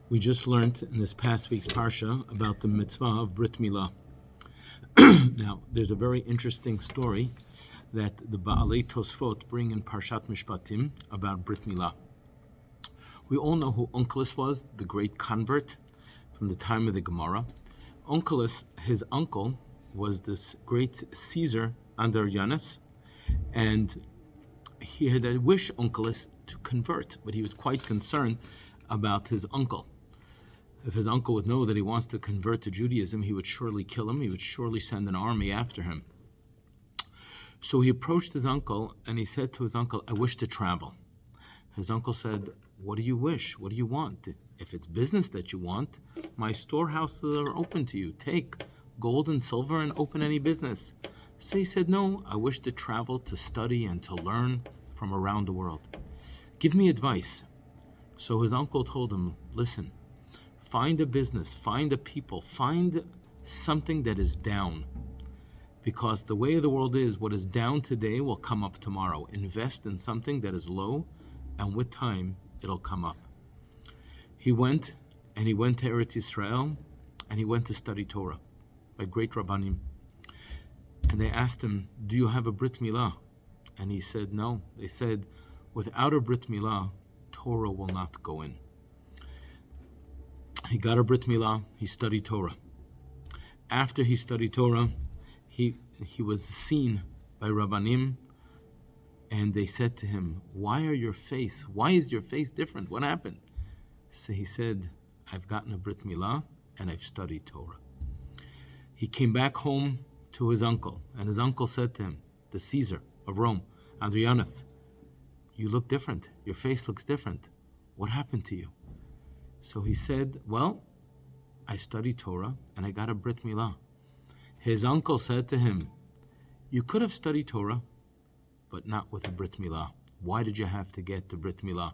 We just learned in this past week's Parsha about the mitzvah of Brit Milah. Now, there's a very interesting story that the Baalei Tosfot bring in Parshat Mishpatim about Brit Milah. We all know who Onkelos was, the great convert from the time of the Gemara. Onkelos, his uncle, was this great Caesar Andarianus, and he had wished Onkelos to convert, but he was quite concerned about his uncle. If his uncle would know that he wants to convert to Judaism, he would surely kill him. He would surely send an army after him. So he approached his uncle and he said to his uncle, "I wish to travel." His uncle said, "What do you wish? What do you want? If it's business that you want, my storehouses are open to you. Take gold and silver and open any business." So he said, "No, I wish to travel to study and to learn from around the world. Give me advice." So his uncle told him, "Listen, find a business, find a people, find something that is down. Because the way the world is, what is down today will come up tomorrow. Invest in something that is low, and with time, it'll come up." He went to Eretz Yisrael, and he went to study Torah by great Rabbanim. And they asked him, "Do you have a Brit Milah?" And he said, "No." They said, "Without a Brit Milah, Torah will not go in." He got a Brit Milah, he studied Torah. After he studied Torah, he was seen by Rabbanim, and they said to him, why is your face different? What happened?" So he said, "I've gotten a Brit Milah, and I've studied Torah." He came back home to his uncle, and his uncle said to him, the Caesar of Rome, Adrianus, "You look different. Your face looks different. What happened to you?" So he said, "Well, I studied Torah and I got a Brit Milah." His uncle said to him, "You could have studied Torah, but not with a Brit Milah. Why did you have to get the Brit Milah?"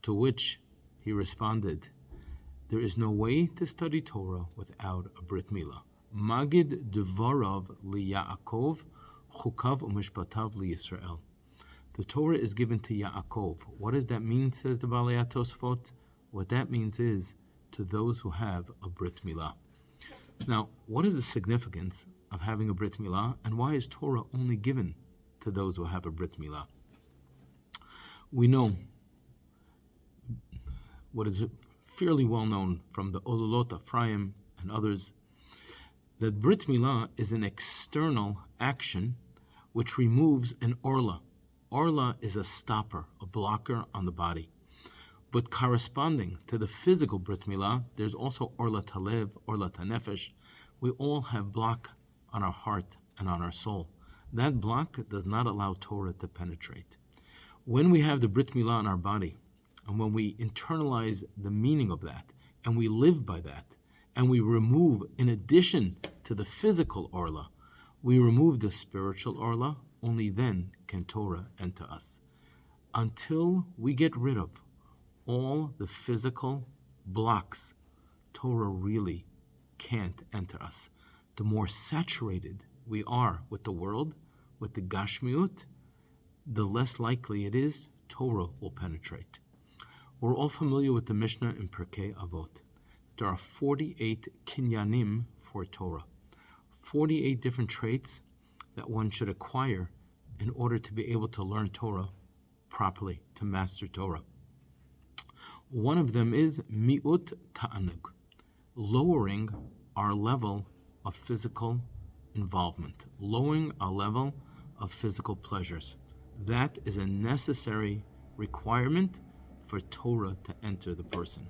To which he responded, "There is no way to study Torah without a Brit Milah. Magid Dvorov li Yaakov, Chukav u'Mishpatav li Yisrael." The Torah is given to Yaakov. What does that mean, says the Baalei Tosfot? What that means is to those who have a Brit Milah. Now, what is the significance of having a Brit Milah, and why is Torah only given to those who have a Brit Milah? We know what is fairly well known from the Olulot Ephraim and others, that Brit Milah is an external action which removes an orla. Orla is a stopper, a blocker on the body. But corresponding to the physical Brit Milah, there's also Orla Talev, Orla Tanefesh. We all have block on our heart and on our soul. That block does not allow Torah to penetrate. When we have the Brit Milah in our body, and when we internalize the meaning of that, and we live by that, and we remove, in addition to the physical Orla, we remove the spiritual Orla, only then can Torah enter us. Until we get rid of all the physical blocks, Torah really can't enter us. The more saturated we are with the world, with the Gashmiut, the less likely it is Torah will penetrate. We're all familiar with the Mishnah in Pirkei Avot. There are 48 kinyanim for Torah, 48 different traits that one should acquire in order to be able to learn Torah properly, to master Torah. One of them is mi'ut ta'anug, lowering our level of physical involvement, lowering our level of physical pleasures. That is a necessary requirement for Torah to enter the person.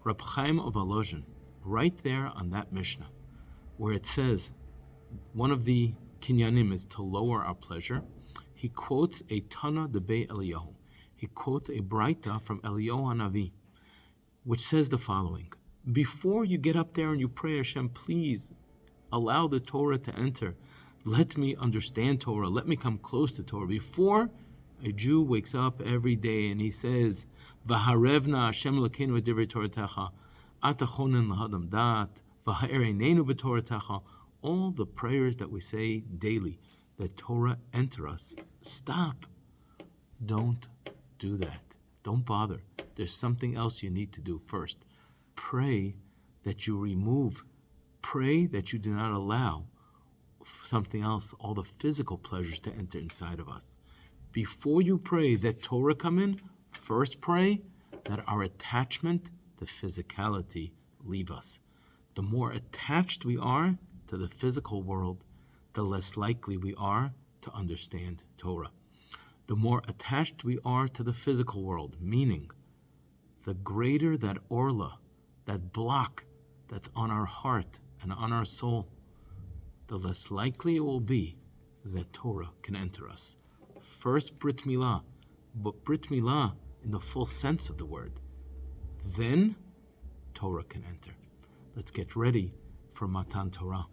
Reb Chaim of Volozhin, right there on that Mishnah, where it says one of the kinyanim is to lower our pleasure, he quotes a Tana Debei Eliyahu. He quotes a Braita from Eliyahu Hanavi, which says the following: before you get up there and you pray, Hashem, please allow the Torah to enter. Let me understand Torah. Let me come close to Torah. Before a Jew wakes up every day and he says, "V'harevna Hashem Elokeinu v'divrei Toratecha, atachonen lahadam dat, v'ha'ereneinu b'Toratecha," all the prayers that we say daily, that Torah enter us. Stop. Don't do that. Don't bother. There's something else you need to do first. pray that you remove, pray that you do not allow something else, all the physical pleasures to enter inside of us. Before you pray that Torah come in, first pray that our attachment to physicality leave us. The more attached we are to the physical world, the less likely we are to understand Torah. The more attached we are to the physical world, meaning the greater that orla, that block that's on our heart and on our soul, the less likely it will be that Torah can enter us. First Brit Milah, but Brit Milah in the full sense of the word. Then Torah can enter. Let's get ready for Matan Torah.